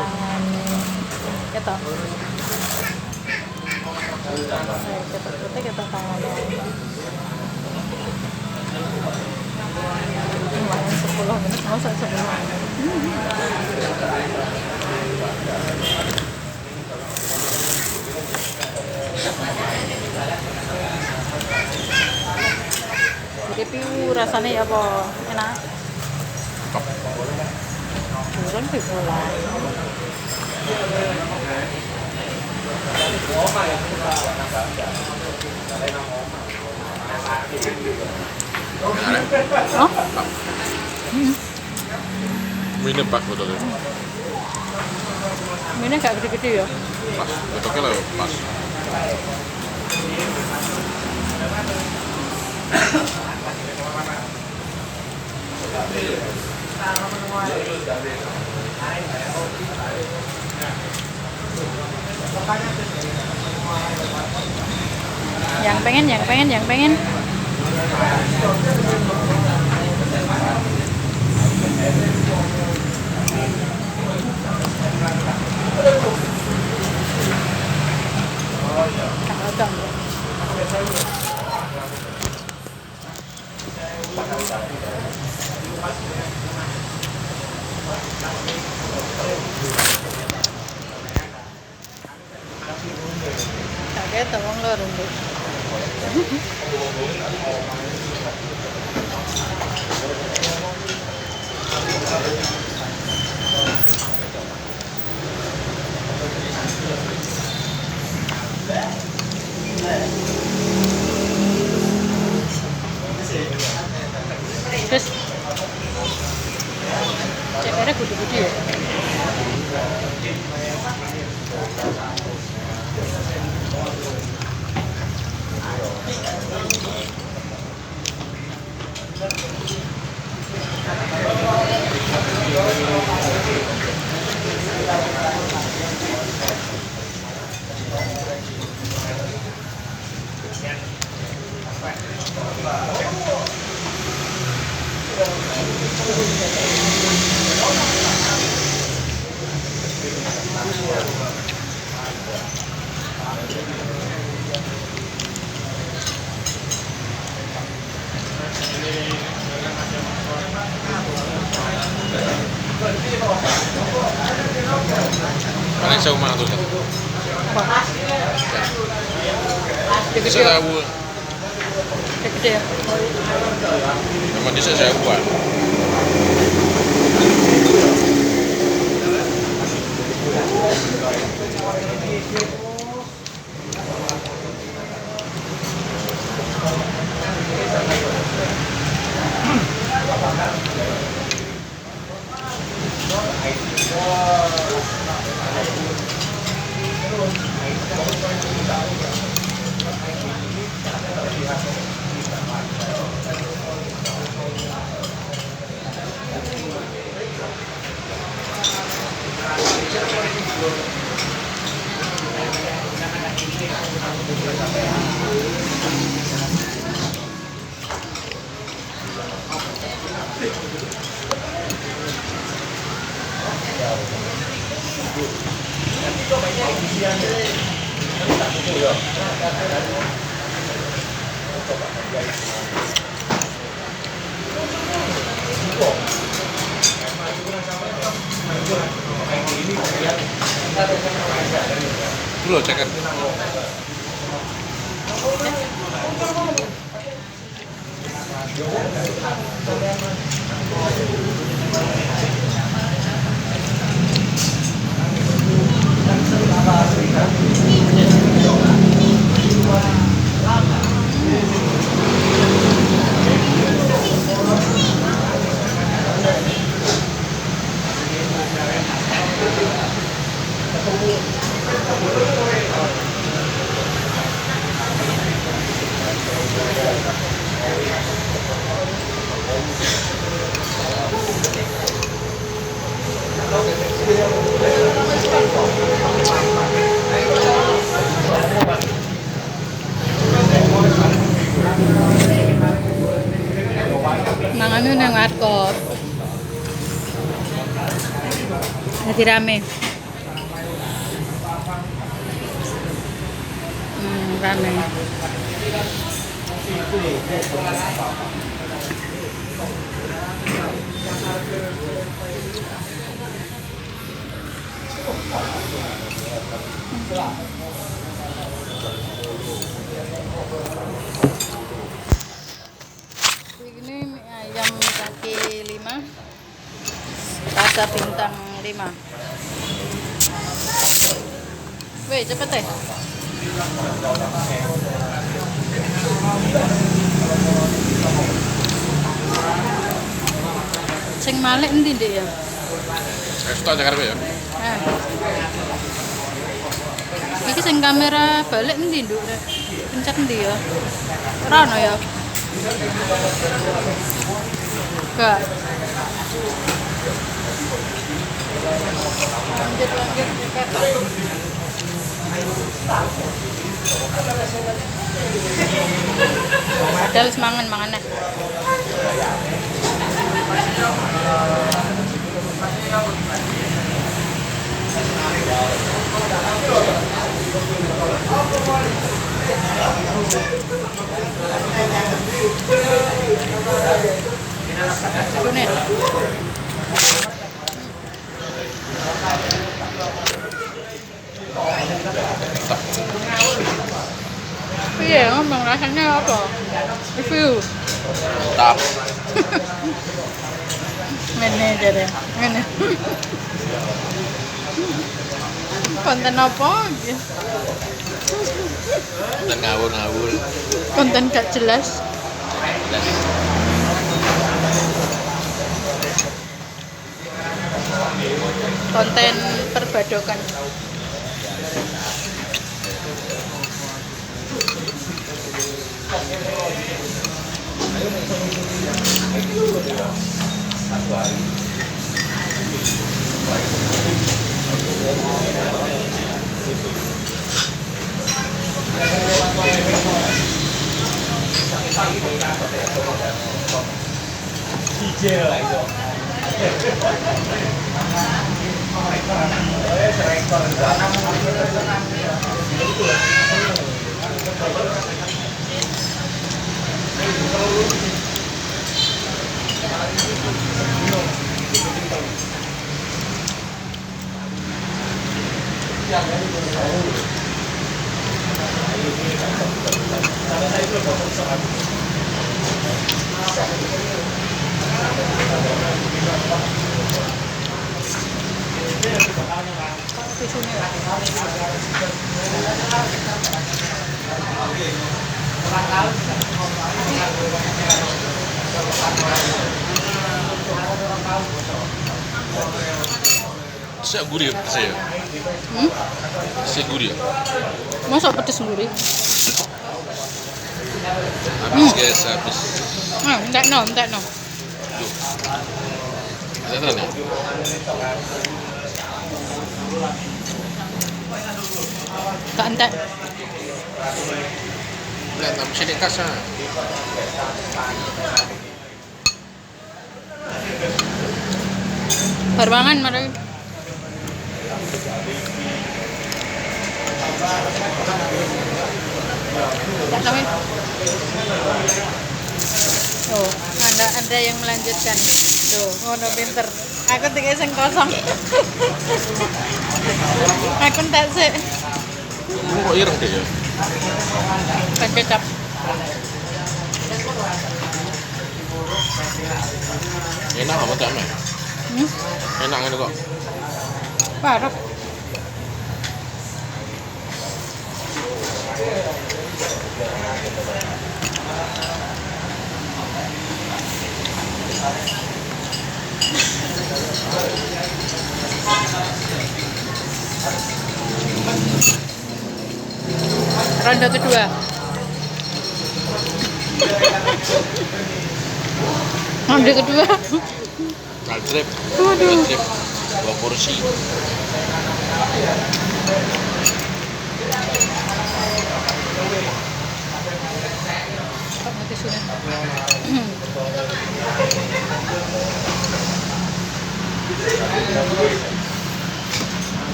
tangan kita kita tangan lumayan 10 menit masa 10 menit jadi piu rasanya ya apa enak turun pipola oh Minum pas betul ya. minumnya gak gede-gede ya Pas, bentuknya lah pas. yang pengen agak kaget tawang lo rumbu terus CPR gede-gede ya Paling saya umah tuh. apa? Gede Saya tahu. gede ya Memang dia saya buat. Dulu cek kan. Mangan nang warkop. Hati rame. Rame. Ini mie ayam kaki 5, rasa bintang 5. Weh, cepet deh. Sing malek endi Ndek ya? Saya suka Jakarta ya. Nah. Iki sing kamera balik endi Nduk? Pencet endi ya? Ora ono ya. Enggak. Lanjut. Padahal mangan nih. Ini. Iya, ngomong rasanya apa? Review. Mantap. Ngene aja deh, ngene. Konten apa? Dan ngawur. Konten gak jelas. Konten perbadokan. Saya gurih saya. Saya gurih. Masa pedes sendiri? Habis guys, habis. Enggak no. Duh. Ada nih. Gak entek. Lihat tam sini kasa. Barbangan mari. Tak tahu. Oh, Anda yang melanjutkan. Tuh, ngono pinter. Aku tiga sing kosong. Aku entek sih. Kok ireng deh ya? Kan kecap. Enak apa tak mah? Enak kan kok. Parah. Ronde kedua. Ronde kedua. Kaltrip. Waduh. Kaltrip. 2 porsi. Mati sudah.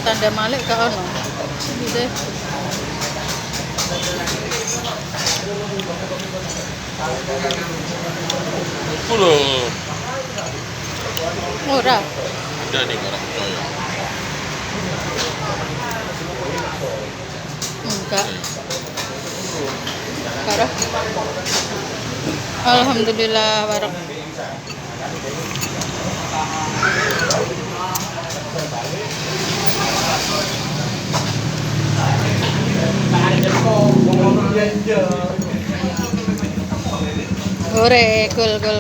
Tanda Malik ke ono. Gitu. Puluh. Murah. Ada nih orang percaya. Enggak. Parah. Alhamdulillah barok. Ore, gol. Gol.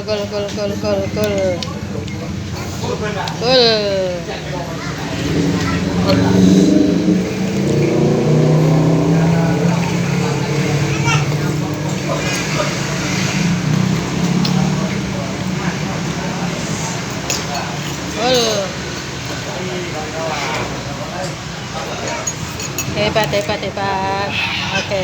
Hebat. Oke.